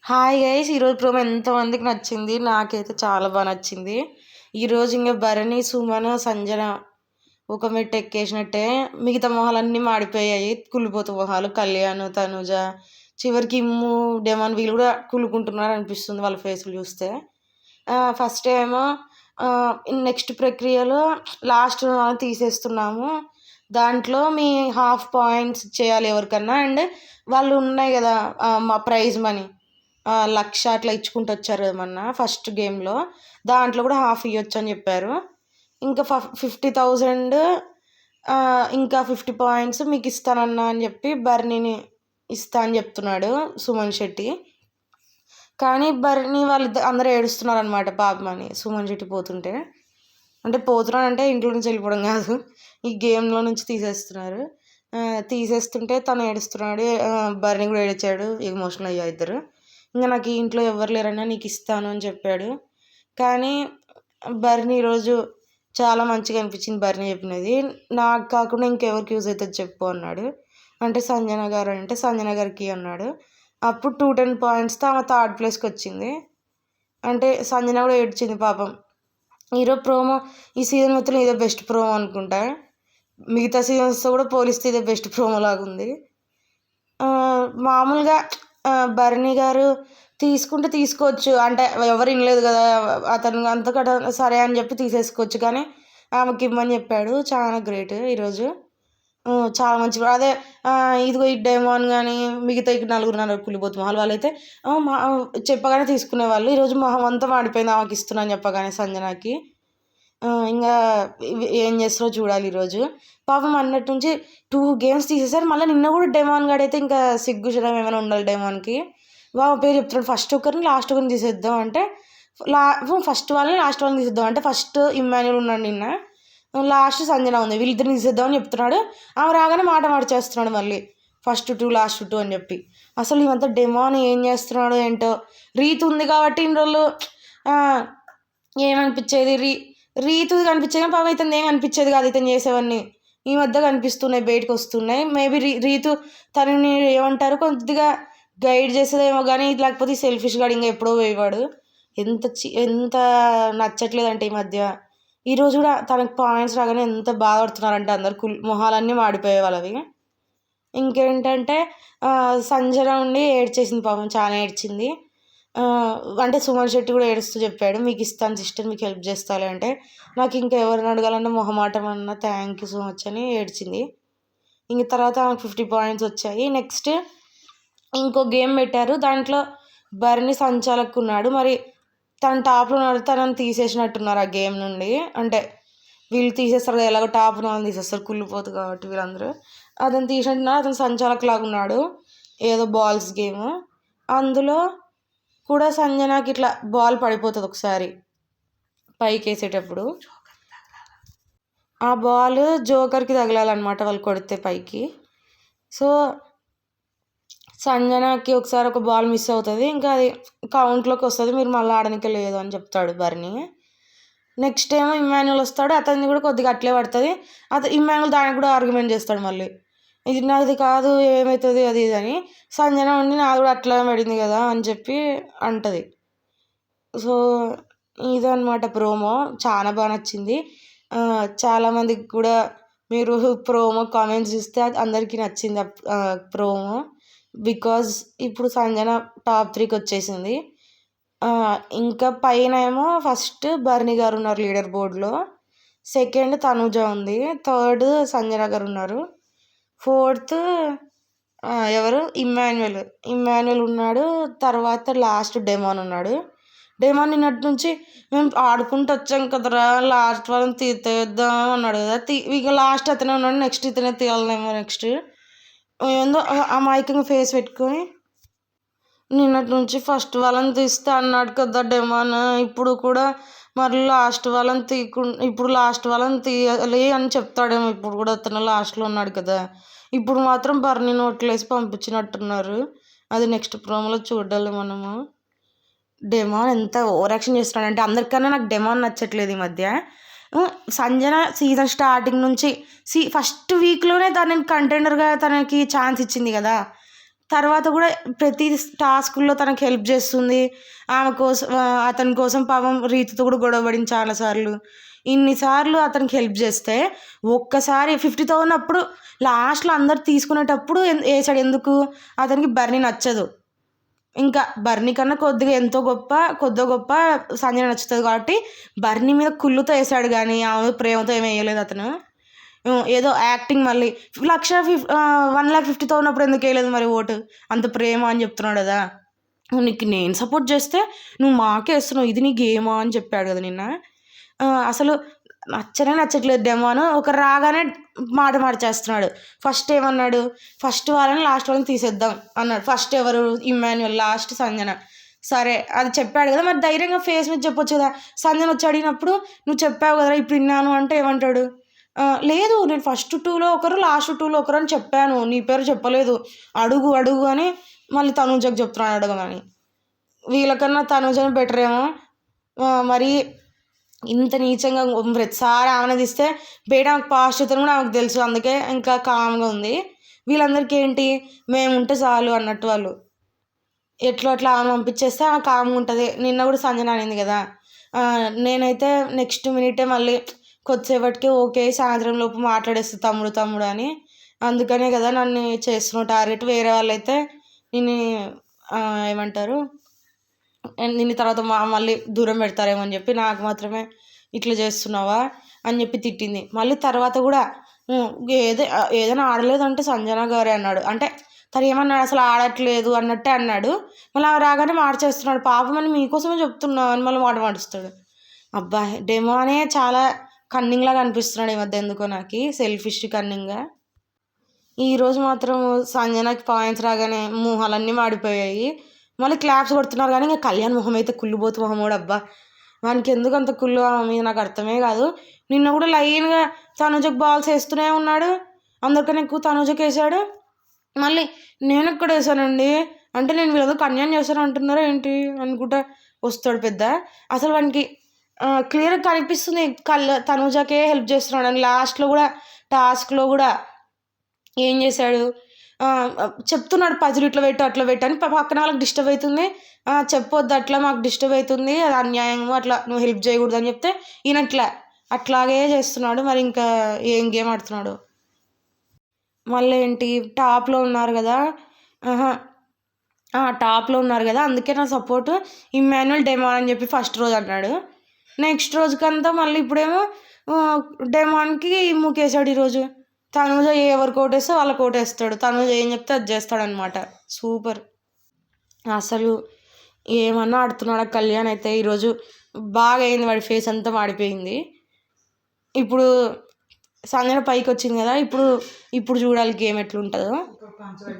Hi guys, ఈరోజు promo ఎంతమందికి నచ్చింది? నాకైతే చాలా బాగా నచ్చింది. ఈరోజు ఇంకా భరణి, సుమన, సంజన ఒక మెట్టు ఎక్కేసినట్టే మిగతా మొహాలన్నీ మాడిపోయాయి. కుళ్ళిపోతు మొహాలు కళ్యాణ్, తనుజ, చివరికి ఇమ్ము, డెమాన్ వీళ్ళు కూడా కుళ్ళుకుంటున్నారు అనిపిస్తుంది వాళ్ళ ఫేసులు చూస్తే. ఫస్ట్ ఏమో నెక్స్ట్ ప్రక్రియలో లాస్ట్ తీసేస్తున్నాము, దాంట్లో మీ హాఫ్ పాయింట్స్ చేయాలి ఎవరికన్నా, అండ్ వాళ్ళు ఉన్నాయి కదా మా ప్రైజ్ మనీ 1,00,000 అట్లా ఇచ్చుకుంటూ వచ్చారు ఏమన్నా ఫస్ట్ గేమ్లో, దాంట్లో కూడా హాఫ్ ఇవ్వచ్చు అని చెప్పారు. ఇంకా 50,000 ఇంకా 50 పాయింట్స్ మీకు ఇస్తానన్నా అని చెప్పి బర్నీని ఇస్తా అని చెప్తున్నాడు సుమన్ శెట్టి. కానీ బర్నీ వాళ్ళు అందరూ ఏడుస్తున్నారు అనమాట పాపమని సుమన్ శెట్టి పోతుంటే. అంటే పోతున్నాడు అంటే ఇంట్లో నుంచి వెళ్ళిపోవడం కాదు, ఈ గేమ్లో నుంచి తీసేస్తున్నారు. తీసేస్తుంటే తను ఏడుస్తున్నాడు, బర్నీ కూడా ఏడ్చాడు, ఎమోషనల్ అయ్యా ఇద్దరు. ఇంకా నాకు ఈ ఇంట్లో ఎవరు లేరన్నా నీకు ఇస్తాను అని చెప్పాడు. కానీ బర్నీ ఈరోజు చాలా మంచిగా అనిపించింది బర్నీ చెప్పినది. నాకు కాకుండా ఇంకెవరికి యూజ్ అవుతుంది చెప్పు అన్నాడు. అంటే సంజన గారు అంటే సంజన గారికి అన్నాడు. అప్పుడు 210 పాయింట్స్తో ఆమె థర్డ్ ప్లేస్కి వచ్చింది. అంటే సంజన కూడా ఏడ్చింది పాపం. ఈరోజు ప్రోమో ఈ సీజన్ మొత్తం ఇదే బెస్ట్ ప్రోమో అనుకుంటా, మిగతా సీజన్స్తో కూడా పోలిస్తే ఇదే బెస్ట్ ప్రోమో లాగా ఉంది. మామూలుగా భరణి గారు తీసుకుంటే తీసుకోవచ్చు, అంటే ఎవరు వినలేదు కదా అతను అంతకట సరే అని చెప్పి తీసేసుకోవచ్చు, కానీ ఆమెకి ఇమ్మని చెప్పాడు. చాలా గ్రేట్ ఈరోజు, చాలా మంచి. అదే ఇదిగో ఈ డెమాన్ కానీ మిగతా నలుగురు కుళ్ళిపోతు మొహాలు వాళ్ళైతే చెప్పగానే తీసుకునేవాళ్ళు. ఈరోజు మొహం అంతా మాడిపోయింది ఆమెకి ఇస్తున్నాను చెప్పగానే సంజనాకి. ఇంకా ఏం చేస్తారో చూడాలి ఈరోజు. పాపం అన్నట్టు నుంచి 2 గేమ్స్ తీసేసారు. మళ్ళీ నిన్న కూడా డెమాన్ గాడు అయితే ఇంకా సిగ్గుచడం ఏమైనా ఉండాలి డెమాన్కి. బాబు పేరు చెప్తున్నాడు, ఫస్ట్ ఒకరిని లాస్ట్ ఒకరిని తీసేద్దాం అంటే ఫస్ట్ వాళ్ళని లాస్ట్ వాళ్ళని తీసేద్దాం అంటే ఫస్ట్ ఇమ్మాన్యుల్ ఉన్నాడు నిన్న, లాస్ట్ సంజన ఉంది, వీళ్ళిద్దరిని తీసేద్దామని చెప్తున్నాడు. ఆమె రాగానే మాట మార్చేస్తున్నాడు మళ్ళీ ఫస్ట్ 2 లాస్ట్ 2 అని చెప్పి. అసలు ఇవంతా డెమాన్ ఏం చేస్తున్నాడు ఏంటో. రీతు ఉంది కాబట్టి ఇన్ని రోజులు ఏమనిపించేది, రీతు కనిపించేది పాపం ఇతను ఏం అనిపించేది కాదు ఇతను చేసేవన్నీ. ఈ మధ్య కనిపిస్తున్నాయి, బయటకు వస్తున్నాయి. మేబీ రీతు తనని ఏమంటారు కొద్దిగా గైడ్ చేసేదేమో, కానీ లేకపోతే సెల్ఫిష్ గాడు ఇంకా ఎప్పుడో పోయేవాడు. ఎంత నచ్చట్లేదంటే ఈ మధ్య. ఈరోజు కూడా తనకు పాయింట్స్ రాగానే ఎంత బాధపడుతున్నారంటే అందరు మొహాలన్నీ మాడిపోయే వాళ్ళవి. ఇంకేంటంటే సంజన ఉండి ఏడ్చేసింది పాపం, చాలా ఏడ్చింది. అంటే సుమన్ శెట్టి కూడా ఏడుస్తూ చెప్పాడు, మీకు ఇస్తాను సిస్టర్, మీకు హెల్ప్ చేస్తాలే అంటే, నాకు ఇంకా ఎవరిని అడగాలన్నా మొహమాటం అన్న థ్యాంక్ యూ సో మచ్ అని ఏడ్చింది. ఇంక తర్వాత ఆమెకు 50 పాయింట్స్ వచ్చాయి. నెక్స్ట్ ఇంకో గేమ్ పెట్టారు, దాంట్లో భరణి సంచాలకున్నాడు. మరి తను టాప్లో ఉన్నాడు, తనని తీసేసినట్టున్నారు ఆ గేమ్ నుండి. అంటే వీళ్ళు తీసేస్తారు ఎలాగో టాప్ వాళ్ళని తీసేస్తారు కుళ్ళిపోతుంది కాబట్టి వీళ్ళందరూ. అతను తీసినట్టున్నారు, అతను సంచాలక్ లాగా ఉన్నాడు ఏదో బాల్స్ గేమ్. అందులో కూడా సంజనాకి ఇట్లా బాల్ పడిపోతుంది ఒకసారి పైకి వేసేటప్పుడు, ఆ బాల్ జోకర్కి తగలాలన్నమాట వాళ్ళు కొడితే పైకి. సో సంజనాకి ఒకసారి ఒక బాల్ మిస్ అవుతుంది, ఇంకా అది కౌంట్లోకి వస్తుంది, మీరు మళ్ళీ ఆడనికి లేదు అని చెప్తాడు బర్నీ. నెక్స్ట్ ఏమో ఇమ్మాన్యుల్ వస్తాడు, అతన్ని కూడా కొద్దిగా అట్లే పడుతుంది. ఇమ్మాన్యుల్ దానికి కూడా ఆర్గ్యుమెంట్ చేస్తాడు మళ్ళీ, ఇది నాది కాదు ఏమవుతుంది అది ఇది అని. సంజన ఉండి నాది కూడా అట్లా పడింది కదా అని చెప్పి అంటది. సో ఇదన్నమాట ప్రోమో, చాలా బాగా నచ్చింది. చాలామందికి కూడా మీరు ప్రోమో కామెంట్స్ ఇస్తే అందరికీ నచ్చింది ప్రోమో, బికాజ్ ఇప్పుడు సంజన టాప్ 3కి వచ్చేసింది. ఇంకా పైన ఏమో ఫస్ట్ బర్నీ గారు ఉన్నారు లీడర్ బోర్డులో, సెకండ్ తనుజ ఉంది, థర్డ్ సంజన గారు ఉన్నారు, ఫోర్త్ ఎవరు ఇమ్మాన్యుల్ ఉన్నాడు, తర్వాత లాస్ట్ డెమాన్ ఉన్నాడు. డెమాన్ నిన్నటి నుంచి మేము ఆడుకుంటూ వచ్చాం కదరా లాస్ట్ వాళ్ళని తీద్దాం అన్నాడు కదా, ఇక లాస్ట్ అతనే ఉన్నాడు, నెక్స్ట్ ఇతనే తీయాలనేమో. నెక్స్ట్ ఏందో అమాయకంగా ఫేస్ పెట్టుకొని నిన్నటి నుంచి ఫస్ట్ వాళ్ళని తీస్తే అన్నాడు కదా డెమాన్, ఇప్పుడు కూడా మరి లాస్ట్ వాళ్ళని ఇప్పుడు లాస్ట్ వాళ్ళని తీయాలి అని చెప్తాడేమో. ఇప్పుడు కూడా అతను లాస్ట్లో ఉన్నాడు కదా, ఇప్పుడు మాత్రం బర్నీ నోట్లేసి పంపించినట్టున్నారు. అది నెక్స్ట్ ప్రోమోలో చూడాలి మనము. డెమాన్ ఎంత ఓవర్ యాక్షన్ చేస్తున్నాడంటే అందరికన్నా నాకు డెమాన్ నచ్చట్లేదు ఈ మధ్య. సంజన సీజన్ స్టార్టింగ్ నుంచి ఫస్ట్ వీక్లోనే తనని కంటెండర్గా తనకి ఛాన్స్ ఇచ్చింది కదా, తర్వాత కూడా ప్రతి టాస్కుల్లో తనకు హెల్ప్ చేస్తుంది. ఆమె కోసం అతని కోసం పాపం రీతుతో కూడా గొడవ పడింది చాలాసార్లు. ఇన్నిసార్లు అతనికి హెల్ప్ చేస్తే ఒక్కసారి 50,000 అప్పుడు లాస్ట్లో అందరు తీసుకునేటప్పుడు వేసాడు. ఎందుకు? అతనికి బర్నీ నచ్చదు. ఇంకా బర్నీ కన్నా కొద్దో గొప్ప సంజన నచ్చుతుంది కాబట్టి బర్నీ మీద కుళ్ళుతో వేసాడు కానీ ఆమె ప్రేమతో ఏమి వేయలేదు అతను. ఏదో యాక్టింగ్. మళ్ళీ 1,50,000 ఉన్నప్పుడు ఎందుకు వేయలేదు మరి ఓటు? అంత ప్రేమ అని చెప్తున్నాడు కదా. నీకు నేను సపోర్ట్ చేస్తే నువ్వు మాకే వేస్తున్నావు, ఇది నీ గేమా అని చెప్పాడు కదా నిన్న. అసలు నచ్చట్లేదు డెమోను. ఒకరు రాగానే మాట మార్చేస్తున్నాడు. ఫస్ట్ ఏమన్నాడు? ఫస్ట్ వాళ్ళని లాస్ట్ వాళ్ళని తీసేద్దాం అన్నాడు. ఫస్ట్ ఎవరు? ఇమ్మాన్యుయల్, లాస్ట్ సంజన. సరే అది చెప్పాడు కదా, మరి ధైర్యంగా ఫేస్ మీద చెప్పొచ్చు కదా. సంజన వచ్చి అడిగినప్పుడు నువ్వు చెప్పావు కదా ఇప్పుడు విన్నాను అంటే ఏమంటాడు? లేదు నేను ఫస్ట్ 2లో ఒకరు లాస్ట్ 2లో ఒకరు అని చెప్పాను, నీ పేరు చెప్పలేదు, అడుగు అని మళ్ళీ తనూజకు చెప్తున్నాడు అడగమని. వీళ్ళకన్నా తనూజని బెటర్ ఏమో. మరి ఇంత నీచంగా ప్రతిసారి ఆమెను తీస్తే బయట ఆమెకు పాస్ట్ అవుతుంది కూడా ఆమెకు తెలుసు, అందుకే ఇంకా కామ్గా ఉంది. వీళ్ళందరికీ ఏంటి, మేము ఉంటే చాలు అన్నట్టు వాళ్ళు అట్లా ఆమెను పంపించేస్తే ఆమె కామ్గా ఉంటుంది. నిన్న కూడా సంజన అనింది కదా, నేనైతే నెక్స్ట్ మినిటే మళ్ళీ కొద్దిసేపటికి ఓకే సాయంత్రం లోపు మాట్లాడేస్తా తమ్ముడు అని. అందుకనే కదా నన్ను చేస్తున్నావు టార్గెట్. వేరే వాళ్ళైతే నేను ఏమంటారు నిన్ను తర్వాత మళ్ళీ దూరం పెడతారేమో అని చెప్పి, నాకు మాత్రమే ఇట్లా చేస్తున్నావా అని చెప్పి తిట్టింది. మళ్ళీ తర్వాత కూడా ఏదైనా ఆడలేదంటే సంజన గారే అన్నాడు. అంటే తను ఏమన్నాడు, అసలు ఆడట్లేదు అన్నట్టే అన్నాడు. మళ్ళీ ఆమె రాగానే మార్చేస్తున్నాడు. పాపం అని మీకోసమే చెప్తున్నావు అని మళ్ళీ మాట మాడుస్తాడు. అబ్బా డెమో అనే చాలా కన్నింగ్లాగా అనిపిస్తున్నాడు ఈ మధ్య ఎందుకో నాకు, సెల్ఫిష్ కన్నింగ్గా. ఈరోజు మాత్రం సంజనకి పాయింట్స్ రాగానే మొహాలన్నీ మాడిపోయాయి. మళ్ళీ క్లాప్స్ కొడుతున్నారు కానీ ఇంకా కళ్యాణ్ మొహం అయితే కుళ్ళిపోతు మొహం కూడా. అబ్బా వానికి ఎందుకు అంత కుళ్ళు మీద నాకు అర్థమే కాదు. నిన్న కూడా లైన్గా తనుజకు బాల్స్ వేస్తూనే ఉన్నాడు. అందరికన్నా ఎక్కువ తనుజకి వేసాడు. మళ్ళీ నేను ఎక్కడ వేసానండి అంటే నేను వీళ్ళందరూ కన్యాన్ చేస్తాను అంటున్నారా ఏంటి అనుకుంటా వస్తాడు పెద్ద. అసలు వానికి క్లియర్గా కనిపిస్తుంది తనుజకే హెల్ప్ చేస్తున్నాడు అని. లాస్ట్లో కూడా టాస్క్లో కూడా ఏం చేశాడు, చెప్తున్నాడు పజిల్ ఇట్లా పెట్టు అట్లా పెట్టు అని. పక్కన వాళ్ళకి డిస్టర్బ్ అవుతుంది, చెప్పొద్దు అట్లా మాకు డిస్టర్బ్ అవుతుంది, అది అన్యాయము, అట్లా నువ్వు హెల్ప్ చేయకూడదు అని చెప్తే ఈయన అట్లాగే చేస్తున్నాడు. మరి ఇంకా ఏం గేమ్ ఆడుతున్నాడు. మళ్ళీ ఏంటి టాప్లో ఉన్నారు కదా, టాప్లో ఉన్నారు కదా అందుకే నా సపోర్టు ఇమ్మాన్యుయల్ డెమాన్ అని చెప్పి ఫస్ట్ రోజు అన్నాడు. నెక్స్ట్ రోజుకంతా మళ్ళీ ఇప్పుడేమో డెమాన్కి ముఖేశాడు. ఈరోజు తనుజ ఎవరు కోటేస్తే వాళ్ళ కోటేస్తాడు. తనుజ ఏం చెప్తే అది చేస్తాడనమాట. సూపర్. అసలు ఏమన్నా ఆడుతున్నాడు కళ్యాణ్ అయితే. ఈరోజు బాగా అయింది, వాడి ఫేస్ అంతా మాడిపోయింది. ఇప్పుడు సంజన పైకి వచ్చింది కదా, ఇప్పుడు చూడాలి గేమ్ ఎట్లుంటుందో.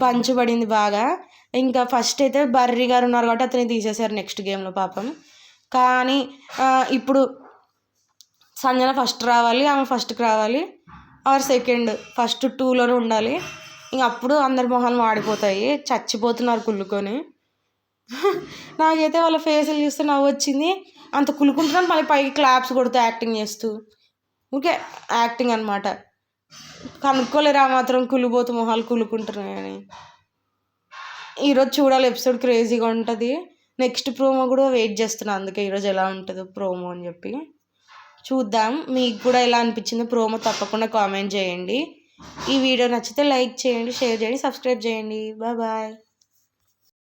పంచబడింది బాగా. ఇంకా ఫస్ట్ అయితే బర్రీ గారు ఉన్నారు కాబట్టి అతన్ని తీసేశారు నెక్స్ట్ గేమ్లో పాపం. కానీ ఇప్పుడు సంజన ఫస్ట్ రావాలి, ఆమె ఫస్ట్కి రావాలి, ఆర్ సెకండ్, ఫస్ట్ 2లోనే ఉండాలి. ఇంక అప్పుడు అందరి మొహాలు మాడిపోతాయి, చచ్చిపోతున్నారు కుళ్ళుకొని. నాకైతే వాళ్ళ ఫేసులు చూస్తే నవ్వు వచ్చింది. అంత కుళ్ళుకుంటున్నాను మళ్ళీ పైకి క్లాప్స్ కొడుతూ యాక్టింగ్ చేస్తూ. ఓకే యాక్టింగ్ అనమాట. కనుక్కోలేరు ఆ మాత్రం కుళ్ళిపోతూ మొహాలు కుళ్ళుకుంటున్నాయని. ఈరోజు చూడాలి ఎపిసోడ్, క్రేజీగా ఉంటుంది. నెక్స్ట్ ప్రోమో కూడా వెయిట్ చేస్తున్నాను, అందుకే ఈరోజు ఎలా ఉంటుందో ప్రోమో అని చెప్పి చూద్దాం. మీకు కూడా ఎలా అనిపించిందో ప్రోమో తప్పకుండా కామెంట్ చేయండి. ఈ వీడియో నచ్చితే లైక్ చేయండి, షేర్ చేయండి, సబ్స్క్రైబ్ చేయండి. బాయ్.